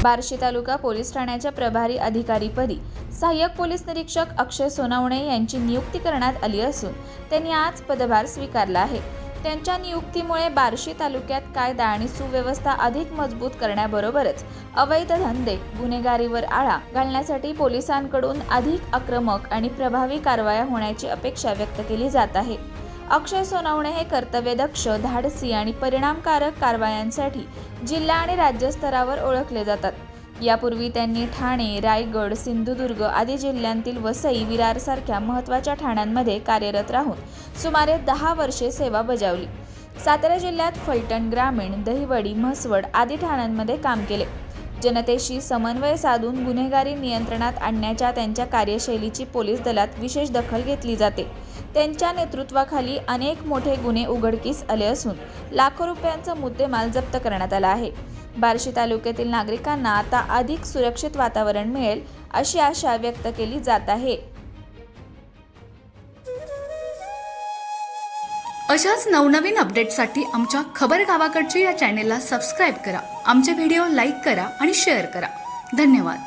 बार्शी तालुका police ठाण्याच्या प्रभारी अधिकारीपदी सहाय्यक पोलीस निरीक्षक अक्षय सोनवणे यांची नियुक्ती करण्यात आली असून त्यांनी आज पदभार स्वीकारला आहे। त्यांच्या नियुक्तीमुळे बार्शी तालुक्यात कायदा आणि सुव्यवस्था अधिक मजबूत करण्याबरोबरच अवैध धंदे, गुन्हेगारीवर आळा घालण्यासाठी पोलिसांकडून अधिक आक्रमक आणि प्रभावी कारवाया होण्याची अपेक्षा व्यक्त केली जात आहे। अक्षय सोनवणे हे कर्तव्यदक्ष, धाडसी आणि परिणामकारक कारवायांसाठी जिल्हा आणि राज्य स्तरावर ओळखले जातात। यापूर्वी त्यांनी ठाणे, रायगड, सिंधुदुर्ग आदी जिल्ह्यांतील वसई, विरार सारख्या महत्त्वाच्या ठाण्यांमध्ये कार्यरत राहून सुमारे 10 वर्षे सेवा बजावली। सातारा जिल्ह्यात फलटण ग्रामीण, दहिवडी, म्हसवड आदी ठाण्यांमध्ये काम केले। जनतेशी समन्वय साधून गुन्हेगारी नियंत्रणात आणण्याच्या त्यांच्या कार्यशैलीची पोलीस दलात विशेष दखल घेतली जाते। त्यांच्या नेतृत्वाखाली अनेक मोठे गुन्हे उघडकीस आले असून लाखो रुपयांचा मुद्देमाल जप्त करण्यात आला आहे। बार्शी तालुक्यातील नागरिकांना आता अधिक सुरक्षित वातावरण मिळेल अशी आशा व्यक्त केली जात आहे। अशाच नवनवीन अपडेट्ससाठी आमच्या खबर गावाकडची या चॅनेलला सबस्क्राईब करा, आमचे व्हिडिओ लाईक करा आणि शेअर करा। धन्यवाद।